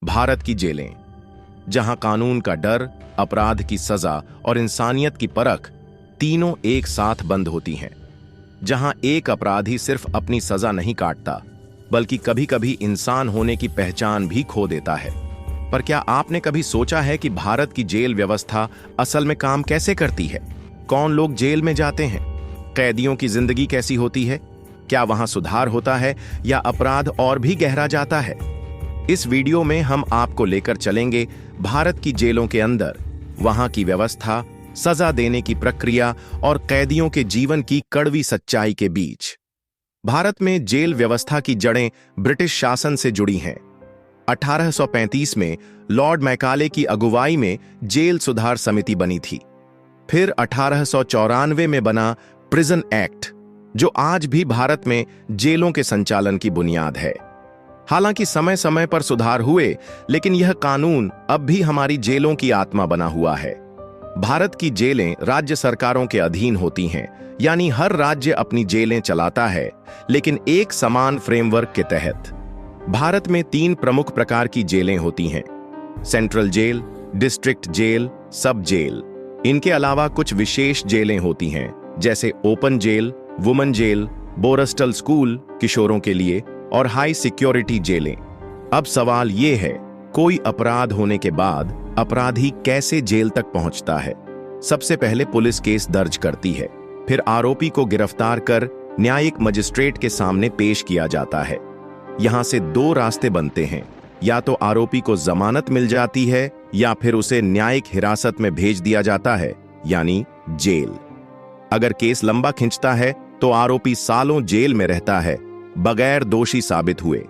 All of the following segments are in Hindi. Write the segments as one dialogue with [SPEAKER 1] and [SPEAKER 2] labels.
[SPEAKER 1] भारत की जेलें, जहां कानून का डर, अपराध की सजा और इंसानियत की परख तीनों एक साथ बंद होती हैं। जहां एक अपराधी सिर्फ अपनी सजा नहीं काटता, बल्कि कभी-कभी इंसान होने की पहचान भी खो देता है। पर क्या आपने कभी सोचा है कि भारत की जेल व्यवस्था असल में काम कैसे करती है? कौन लोग जेल में जाते हैं? कैदियों की जिंदगी कैसी होती है? क्या वहां सुधार होता है या अपराध और भी गहरा जाता है? इस वीडियो में हम आपको लेकर चलेंगे भारत की जेलों के अंदर, वहां की व्यवस्था, सजा देने की प्रक्रिया और कैदियों के जीवन की कड़वी सच्चाई के बीच। भारत में जेल व्यवस्था की जड़ें ब्रिटिश शासन से जुड़ी हैं। 1835 में लॉर्ड मैकाले की अगुवाई में जेल सुधार समिति बनी थी। फिर 1894 में बना प्रिजन एक्ट, जो आज भी भारत में जेलों के संचालन की बुनियाद है। हालांकि समय समय पर सुधार हुए, लेकिन यह कानून अब भी हमारी जेलों की आत्मा बना हुआ है। भारत की जेलें राज्य सरकारों के अधीन होती हैं, यानी हर राज्य अपनी जेलें चलाता है, लेकिन एक समान फ्रेमवर्क के तहत। भारत में 3 प्रमुख प्रकार की जेलें होती हैं: central jail, district jail, sub jail. इनके अलावा कुछ विशेष जेलें होती हैं, जैसे open jail, women jail, borstal school किशोरों के लिए और हाई सिक्योरिटी जेलें। अब सवाल ये है, कोई अपराध होने के बाद अपराधी कैसे जेल तक पहुंचता है? सबसे पहले पुलिस केस दर्ज करती है, फिर आरोपी को गिरफ्तार कर न्यायिक मजिस्ट्रेट के सामने पेश किया जाता है। यहां से 2 रास्ते बनते हैं, या तो आरोपी को जमानत मिल जाती है या फिर उसे न्यायिक हिरासत में भेज दिया जाता है, यानी जेल। अगर केस लंबा खिंचता है तो आरोपी सालों जेल में रहता है, बगैर दोषी साबित हुए।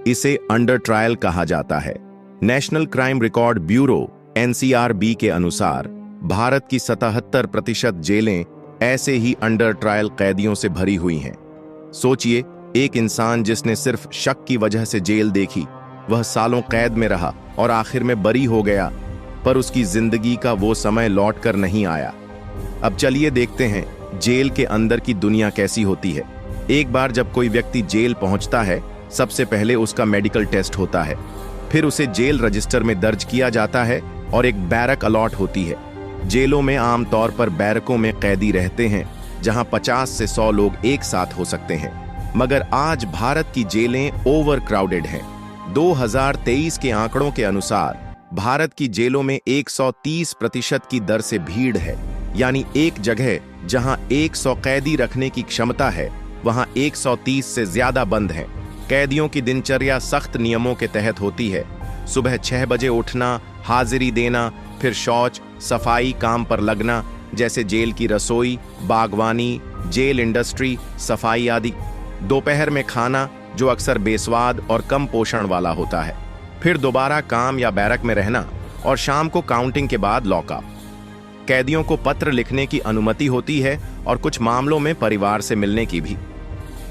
[SPEAKER 1] इसे अंडर ट्रायल कहा जाता है। National crime record bureau (NCRB) के अनुसार भारत की 77% जेलें ऐसे ही अंडर ट्रायल कैदियों से भरी हुई हैं। सोचिए, एक इंसान जिसने सिर्फ शक की वजह से जेल देखी, वह सालों कैद में रहा और आखिर में बरी हो गया, पर उसकी जिंदगी का वो समय लौट कर नहीं आया। अब चलिए देखते हैं जेल के अंदर की दुनिया कैसी होती है। एक बार जब कोई व्यक्ति जेल पहुंचता है, सबसे पहले उसका मेडिकल टेस्ट होता है, फिर उसे जेल रजिस्टर में दर्ज किया जाता है और एक बैरक अलॉट होती है। जेलों में आमतौर पर बैरकों में कैदी रहते हैं, जहां 50 से 100 लोग एक साथ हो सकते हैं। मगर आज भारत की जेलें ओवर क्राउडेड हैं। 2023 के आंकड़ों के अनुसार भारत की जेलों में 130% की दर से भीड़ है, यानी एक जगह जहां 100 कैदी रखने की क्षमता है, वहां 130 से ज्यादा बंद हैं। कैदियों की दिनचर्या सख्त नियमों के तहत होती है। सुबह 6 बजे उठना, हाजिरी देना, फिर शौच, सफाई, काम पर लगना, जैसे जेल की रसोई, बागवानी, जेल इंडस्ट्री, सफाई आदि। दोपहर में खाना, जो अक्सर बेस्वाद और कम पोषण वाला होता है। फिर दोबारा काम या बैरक में रहना और शाम को काउंटिंग के बाद लॉकअप। कैदियों को पत्र लिखने की अनुमति होती है और कुछ मामलों में परिवार से मिलने की भी।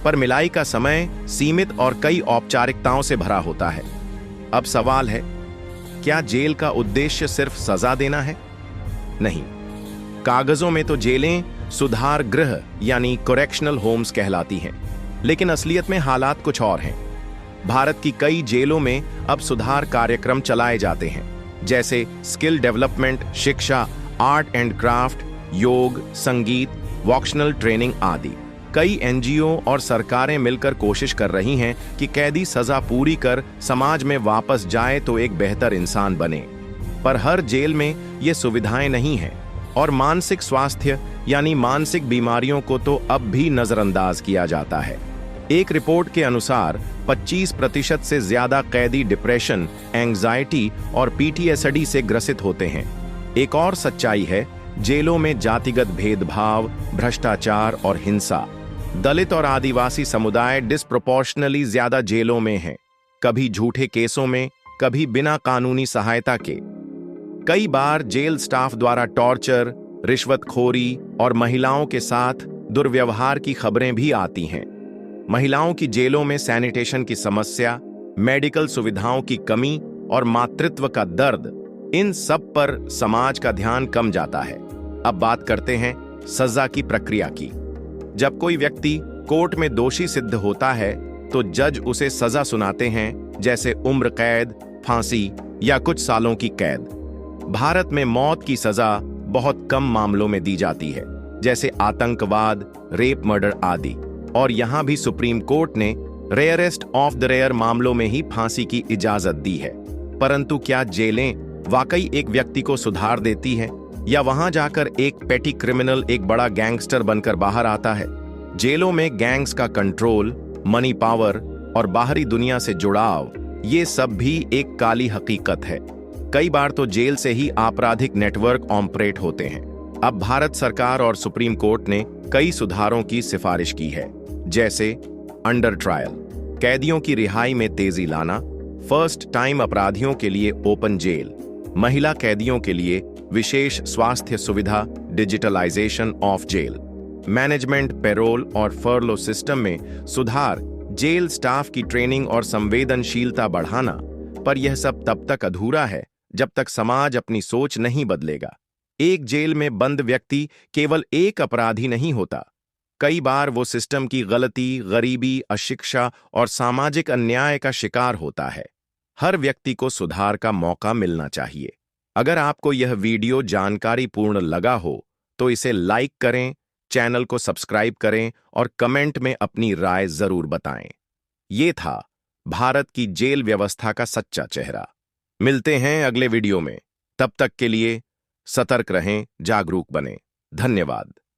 [SPEAKER 1] पर मिलाई का समय सीमित और कई औपचारिकताओं से भरा होता है। अब सवाल है, क्या जेल का उद्देश्य सिर्फ सजा देना है? नहीं। कागजों में तो जेलें सुधार गृह यानी करेक्शनल होम्स कहलाती हैं, लेकिन असलियत में हालात कुछ और हैं। भारत की कई जेलों में अब सुधार कार्यक्रम चलाए जाते हैं, जैसे स्किल डेवलपमेंट, शिक्षा, आर्ट एंड क्राफ्ट, योग, संगीत, वोकेशनल ट्रेनिंग आदि। कई NGO और सरकारें मिलकर कोशिश कर रही हैं कि कैदी सजा पूरी कर समाज में वापस जाए तो एक बेहतर इंसान बने। पर हर जेल में ये सुविधाएं नहीं हैं और मानसिक स्वास्थ्य यानी मानसिक बीमारियों को तो अब भी नजरअंदाज किया जाता है। एक रिपोर्ट के अनुसार 25% से ज्यादा कैदी डिप्रेशन, एंग्जाइटी और PTSD से ग्रसित होते हैं। एक और सच्चाई है, जेलों में जातिगत भेदभाव, भ्रष्टाचार और हिंसा। दलित और आदिवासी समुदाय डिस्प्रोपोर्शनली ज्यादा जेलों में हैं, कभी झूठे केसों में, कभी बिना कानूनी सहायता के। कई बार जेल स्टाफ द्वारा टॉर्चर, रिश्वतखोरी और महिलाओं के साथ दुर्व्यवहार की खबरें भी आती हैं। महिलाओं की जेलों में सैनिटेशन की समस्या, मेडिकल सुविधाओं की कमी और मातृत्व का दर्द, इन सब पर समाज का ध्यान कम जाता है। अब बात करते हैं सजा की प्रक्रिया की। जब कोई व्यक्ति कोर्ट में दोषी सिद्ध होता है तो जज उसे सजा सुनाते हैं, जैसे उम्र कैद, फांसी या कुछ सालों की कैद। भारत में मौत की सजा बहुत कम मामलों में दी जाती है, जैसे आतंकवाद, रेप, मर्डर आदि, और यहां भी सुप्रीम कोर्ट ने रेयरेस्ट ऑफ द रेयर मामलों में ही फांसी की इजाजत दी है। परंतु क्या जेलें वाकई एक व्यक्ति को सुधार देती हैं, या वहां जाकर एक पेटी क्रिमिनल एक बड़ा गैंगस्टर बनकर बाहर आता है? जेलों में गैंग्स का कंट्रोल, मनी पावर और बाहरी दुनिया से जुड़ाव, ये सब भी एक काली हकीकत है। कई बार तो जेल से ही आपराधिक नेटवर्क ऑपरेट होते हैं। अब भारत सरकार और सुप्रीम कोर्ट ने कई सुधारों की सिफारिश की है, जैसे अंडर ट्रायल, कैदियों की रिहाई में तेजी लाना, फर्स्ट टाइम अपराधियों के लिए ओपन जेल, महिला कैदियों के लिए विशेष स्वास्थ्य सुविधा, digitalisation of jail, management, parole और फर्लो सिस्टम में सुधार, जेल स्टाफ की ट्रेनिंग और संवेदनशीलता बढ़ाना। पर यह सब तब तक अधूरा है जब तक समाज अपनी सोच नहीं बदलेगा। एक जेल में बंद व्यक्ति केवल एक अपराधी नहीं होता। कई बार वो सिस्टम की गलती, गरीबी, अशिक्षा और सामाजिक अन्याय का शिकार होता है। हर व्यक्ति को सुधार का मौका मिलना चाहिए। अगर आपको यह वीडियो जानकारीपूर्ण लगा हो तो इसे लाइक करें, चैनल को सब्सक्राइब करें और कमेंट में अपनी राय जरूर बताएं। ये था भारत की जेल व्यवस्था का सच्चा चेहरा। मिलते हैं अगले वीडियो में। तब तक के लिए सतर्क रहें, जागरूक बनें। धन्यवाद।